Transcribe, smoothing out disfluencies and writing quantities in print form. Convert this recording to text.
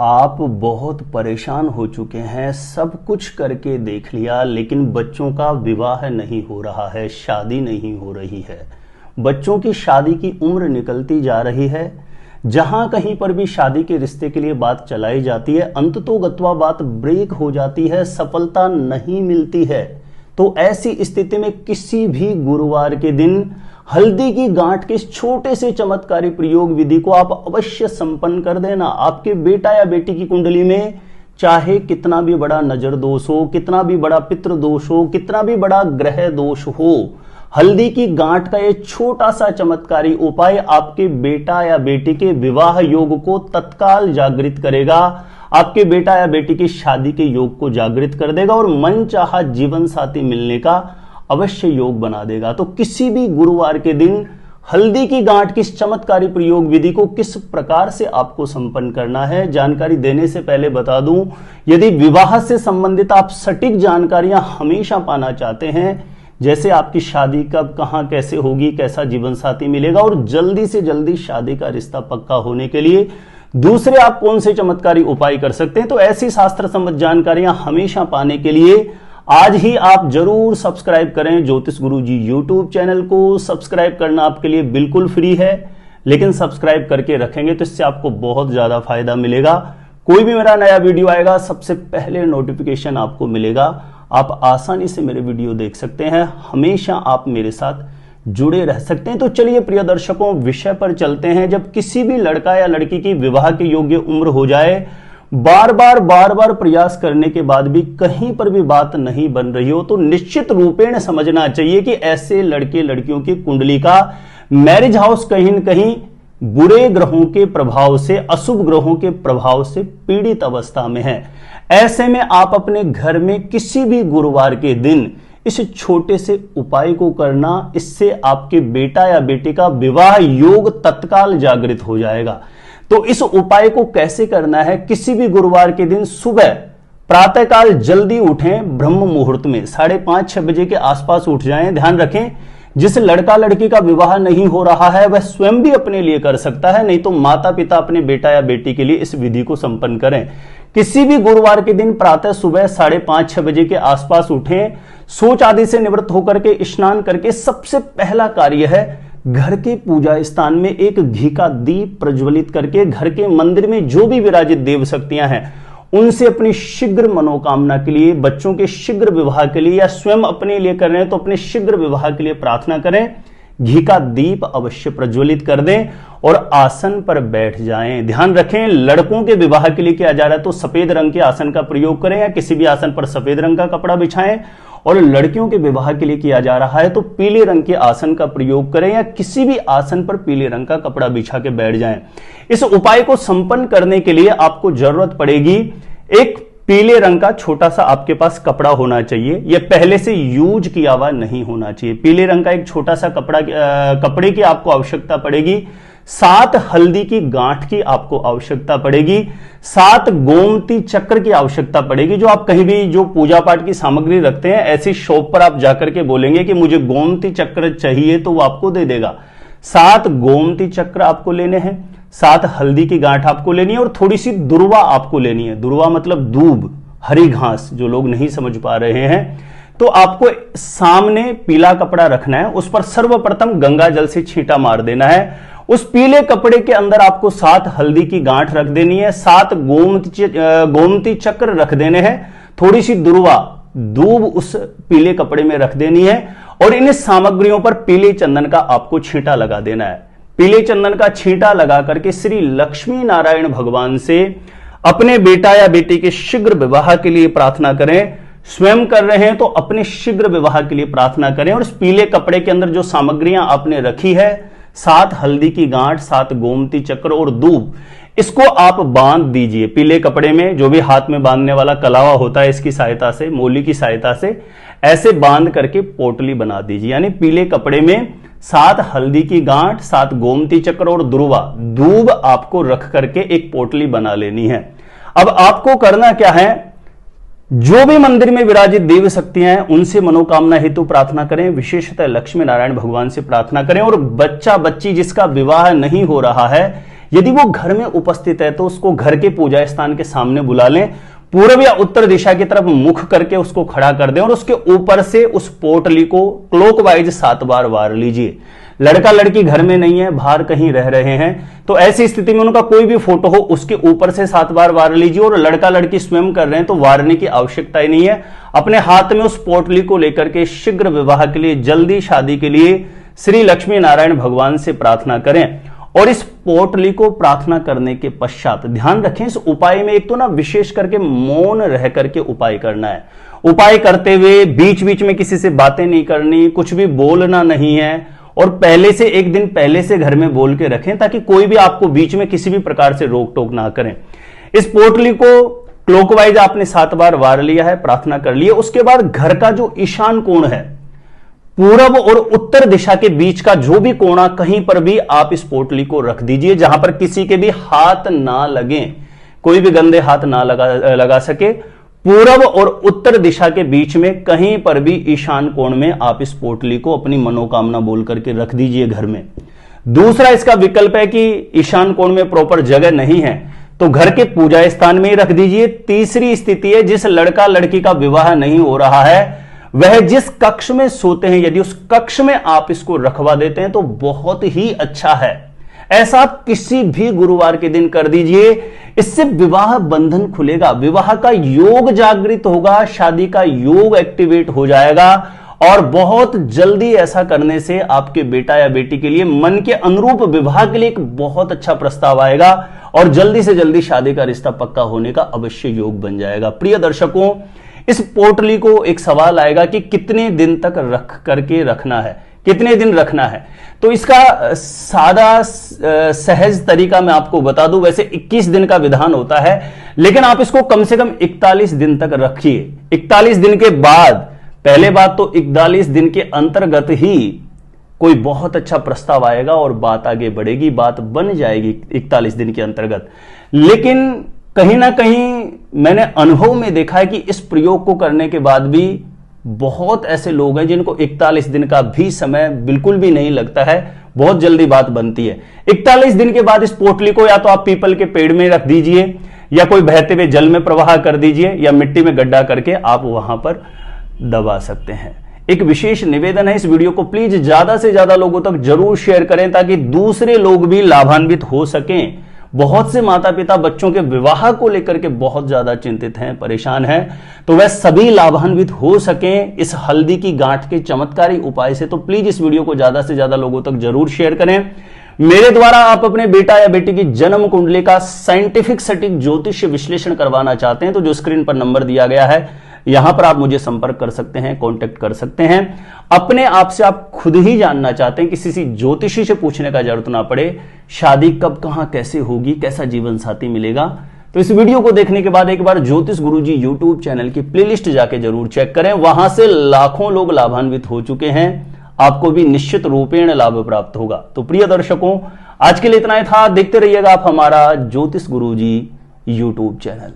आप बहुत परेशान हो चुके हैं, सब कुछ करके देख लिया लेकिन बच्चों का विवाह नहीं हो रहा है, शादी नहीं हो रही है। बच्चों की शादी की उम्र निकलती जा रही है। जहां कहीं पर भी शादी के रिश्ते के लिए बात चलाई जाती है, अंततोगत्वा बात ब्रेक हो जाती है, सफलता नहीं मिलती है। तो ऐसी स्थिति में किसी भी गुरुवार के दिन हल्दी की गांठ के इस छोटे से चमत्कारी प्रयोग विधि को आप अवश्य संपन्न कर देना। आपके बेटा या बेटी की कुंडली में चाहे कितना भी बड़ा नजर दोष हो, कितना भी बड़ा पितृ दोष हो, कितना भी बड़ा ग्रह दोष हो, हल्दी की गांठ का ये छोटा सा चमत्कारी उपाय आपके बेटा या बेटी के विवाह योग को तत्काल जागृत करेगा, आपके बेटा या बेटी की शादी के योग को जागृत कर देगा और मनचाहा जीवन साथी मिलने का अवश्य योग बना देगा। तो किसी भी गुरुवार के दिन हल्दी की गांठ की इस चमत्कारी प्रयोग विधि को किस प्रकार से आपको संपन्न करना है, जानकारी देने से पहले बता दूं, यदि विवाह से संबंधित आप सटीक जानकारियां हमेशा पाना चाहते हैं, जैसे आपकी शादी कब कहां कैसे होगी, कैसा जीवन साथी मिलेगा और जल्दी से जल्दी शादी का रिश्ता पक्का होने के लिए दूसरे आप कौन से चमत्कारी उपाय कर सकते हैं, तो ऐसी शास्त्र सम्मत जानकारियां हमेशा पाने के लिए आज ही आप जरूर सब्सक्राइब करें ज्योतिष गुरुजी यूट्यूब चैनल को। सब्सक्राइब करना आपके लिए बिल्कुल फ्री है, लेकिन सब्सक्राइब करके रखेंगे तो इससे आपको बहुत ज्यादा फायदा मिलेगा। कोई भी मेरा नया वीडियो आएगा सबसे पहले नोटिफिकेशन आपको मिलेगा। आप आसानी से मेरे वीडियो देख सकते हैं, हमेशा आप मेरे साथ जुड़े रह सकते हैं। तो चलिए प्रिय दर्शकों, विषय पर चलते हैं। जब किसी भी लड़का या लड़की की विवाह के योग्य उम्र हो जाए, बार बार प्रयास करने के बाद भी कहीं पर भी बात नहीं बन रही हो, तो निश्चित रूपेण समझना चाहिए कि ऐसे लड़के लड़कियों की कुंडली का मैरिज हाउस कहीं न कहीं बुरे ग्रहों के प्रभाव से, अशुभ ग्रहों के प्रभाव से पीड़ित अवस्था में है। ऐसे में आप अपने घर में किसी भी गुरुवार के दिन इस छोटे से उपाय को करना, इससे आपके बेटा या बेटी का विवाह योग तत्काल जागृत हो जाएगा। तो इस उपाय को कैसे करना है, किसी भी गुरुवार के दिन सुबह प्रातःकाल जल्दी उठें, ब्रह्म मुहूर्त में 5:30-6 बजे के आसपास उठ जाएं। ध्यान रखें, जिस लड़का लड़की का विवाह नहीं हो रहा है वह स्वयं भी अपने लिए कर सकता है, नहीं तो माता पिता अपने बेटा या बेटी के लिए इस विधि को संपन्न करें। किसी भी गुरुवार के दिन प्रातः सुबह 5:30-6 बजे के आसपास उठें, शौच आदि से निवृत्त होकर के स्नान करके सबसे पहला कार्य है घर के पूजा स्थान में एक घी का दीप प्रज्वलित करके घर के मंदिर में जो भी विराजित देव शक्तियां हैं उनसे अपनी शीघ्र मनोकामना के लिए, बच्चों के शीघ्र विवाह के लिए या स्वयं अपने लिए कर रहे हैं तो अपने शीघ्र विवाह के लिए प्रार्थना करें। घी का दीप अवश्य प्रज्वलित कर दें और आसन पर बैठ जाएं। ध्यान रखें, लड़कों के विवाह के लिए किया जा रहा है तो सफेद रंग के आसन का प्रयोग करें या किसी भी आसन पर सफेद रंग का कपड़ा बिछाएं, और लड़कियों के विवाह के लिए किया जा रहा है तो पीले रंग के आसन का प्रयोग करें या किसी भी आसन पर पीले रंग का कपड़ा बिछा के बैठ जाएं। इस उपाय को संपन्न करने के लिए आपको जरूरत पड़ेगी एक पीले रंग का छोटा सा आपके पास कपड़ा होना चाहिए। यह पहले से यूज किया हुआ नहीं होना चाहिए। पीले रंग का एक छोटा सा कपड़े की आपको आवश्यकता पड़ेगी। 7 हल्दी की गांठ की आपको आवश्यकता पड़ेगी। 7 गोमती चक्र की आवश्यकता पड़ेगी। जो आप कहीं भी जो पूजा पाठ की सामग्री रखते हैं, ऐसी शॉप पर आप जाकर के बोलेंगे कि मुझे गोमती चक्र चाहिए तो वो आपको दे देगा। 7 गोमती चक्र आपको लेने हैं, 7 हल्दी की गांठ आपको लेनी है और थोड़ी सी दुर्वा आपको लेनी है। दुर्वा मतलब दूब, हरी घास, जो लोग नहीं समझ पा रहे हैं। तो आपको सामने पीला कपड़ा रखना है, उस पर सर्वप्रथम गंगा जल से छींटा मार देना है। उस पीले कपड़े के अंदर आपको 7 हल्दी की गांठ रख देनी है, 7 गोमती चक्र रख देने हैं, थोड़ी सी दुर्वा दूब उस पीले कपड़े में रख देनी है और इन सामग्रियों पर पीले चंदन का आपको छींटा लगा देना है। पीले चंदन का छींटा लगा करके श्री लक्ष्मी नारायण भगवान से अपने बेटा या बेटी के शीघ्र विवाह के लिए प्रार्थना करें। स्वयं कर रहे हैं तो अपने शीघ्र विवाह के लिए प्रार्थना करें और इस पीले कपड़े के अंदर जो सामग्रियां आपने रखी है, 7 हल्दी की गांठ, 7 गोमती चक्र और दूब, इसको आप बांध दीजिए पीले कपड़े में। जो भी हाथ में बांधने वाला कलावा होता है, इसकी सहायता से, मोली की सहायता से ऐसे बांध करके पोटली बना दीजिए। यानी पीले कपड़े में 7 हल्दी की गांठ, 7 गोमती चक्र और दुर्वा दूब आपको रख करके एक पोटली बना लेनी है। अब आपको करना क्या है, जो भी मंदिर में विराजित देव शक्तियां हैं उनसे मनोकामना हेतु प्रार्थना करें, विशेषतः लक्ष्मी नारायण भगवान से प्रार्थना करें। और बच्चा बच्ची जिसका विवाह नहीं हो रहा है यदि वो घर में उपस्थित है तो उसको घर के पूजा स्थान के सामने बुला लें, पूर्व या उत्तर दिशा की तरफ मुख करके उसको खड़ा कर दें और उसके ऊपर से उस पोटली को क्लॉकवाइज 7 बार वार लीजिए। लड़का लड़की घर में नहीं है, बाहर कहीं रह रहे हैं, तो ऐसी स्थिति में उनका कोई भी फोटो हो उसके ऊपर से 7 बार वार लीजिए। और लड़का लड़की स्वयं कर रहे हैं तो वारने की आवश्यकता ही नहीं है। अपने हाथ में उस पोटली को लेकर के शीघ्र विवाह के लिए, जल्दी शादी के लिए श्री लक्ष्मी नारायण भगवान से प्रार्थना करें। और इस पोटली को प्रार्थना करने के पश्चात ध्यान रखें, इस उपाय में एक तो ना विशेष करके मौन रह करके उपाय करना है। उपाय करते हुए बीच बीच में किसी से बातें नहीं करनी, कुछ भी बोलना नहीं है। और पहले से, एक दिन पहले से घर में बोल के रखें ताकि कोई भी आपको बीच में किसी भी प्रकार से रोक टोक ना करें। इस पोटली को क्लॉकवाइज आपने 7 बार वार लिया है, प्रार्थना कर लिया। उसके बाद घर का जो ईशान कोण है, पूरब और उत्तर दिशा के बीच का जो भी कोना, कहीं पर भी आप इस पोटली को रख दीजिए जहां पर किसी के भी हाथ ना लगे, कोई भी गंदे हाथ ना लगा सके। पूरब और उत्तर दिशा के बीच में कहीं पर भी ईशान कोण में आप इस पोटली को अपनी मनोकामना बोल करके रख दीजिए घर में। दूसरा इसका विकल्प है कि ईशान कोण में प्रॉपर जगह नहीं है तो घर के पूजा स्थान में ही रख दीजिए। तीसरी स्थिति है, जिस लड़का लड़की का विवाह नहीं हो रहा है वह जिस कक्ष में सोते हैं, यदि उस कक्ष में आप इसको रखवा देते हैं तो बहुत ही अच्छा है। ऐसा आप किसी भी गुरुवार के दिन कर दीजिए। इससे विवाह बंधन खुलेगा, विवाह का योग जागृत होगा, शादी का योग एक्टिवेट हो जाएगा। और बहुत जल्दी ऐसा करने से आपके बेटा या बेटी के लिए मन के अनुरूप विवाह के लिए एक बहुत अच्छा प्रस्ताव आएगा और जल्दी से जल्दी शादी का रिश्ता पक्का होने का अवश्य योग बन जाएगा। प्रिय दर्शकों, इस पोटली को एक सवाल आएगा कि कितने दिन तक रख करके रखना है, कितने दिन रखना है। तो इसका सादा सहज तरीका मैं आपको बता दूं। वैसे 21 दिन का विधान होता है, लेकिन आप इसको कम से कम 41 दिन तक रखिए। 41 दिन के बाद, पहले बात तो 41 दिन के अंतर्गत ही कोई बहुत अच्छा प्रस्ताव आएगा और बात आगे बढ़ेगी, बात बन जाएगी 41 दिन के अंतर्गत। लेकिन कहीं ना कहीं मैंने अनुभव में देखा है कि इस प्रयोग को करने के बाद भी बहुत ऐसे लोग हैं जिनको 41 दिन का भी समय बिल्कुल भी नहीं लगता है, बहुत जल्दी बात बनती है। 41 दिन के बाद इस पोटली को या तो आप पीपल के पेड़ में रख दीजिए, या कोई बहते हुए जल में प्रवाह कर दीजिए, या मिट्टी में गड्ढा करके आप वहां पर दबा सकते हैं। एक विशेष निवेदन है, इस वीडियो को प्लीज ज्यादा से ज्यादा लोगों तक जरूर शेयर करें ताकि दूसरे लोग भी लाभान्वित हो सकें। बहुत से माता पिता बच्चों के विवाह को लेकर के बहुत ज्यादा चिंतित हैं, परेशान हैं, तो वह सभी लाभान्वित हो सकें इस हल्दी की गांठ के चमत्कारी उपाय से। तो प्लीज इस वीडियो को ज्यादा से ज्यादा लोगों तक जरूर शेयर करें। मेरे द्वारा आप अपने बेटा या बेटी की जन्म कुंडली का साइंटिफिक सटीक ज्योतिष विश्लेषण करवाना चाहते हैं तो जो स्क्रीन पर नंबर दिया गया है, यहां पर आप मुझे संपर्क कर सकते हैं, कांटेक्ट कर सकते हैं। अपने आप से आप खुद ही जानना चाहते हैं, किसी ज्योतिषी से पूछने का जरूरत ना पड़े, शादी कब, कहां, कैसे होगी, कैसा जीवन साथी मिलेगा, तो इस वीडियो को देखने के बाद एक बार ज्योतिष गुरुजी यूट्यूब चैनल की प्लेलिस्ट जाके जरूर चेक करें। वहां से लाखों लोग लाभान्वित हो चुके हैं, आपको भी निश्चित रूपेण लाभ प्राप्त होगा। तो प्रिय दर्शकों, आज के लिए इतना ही था। देखते रहिएगा आप हमारा ज्योतिष गुरुजी यूट्यूब चैनल।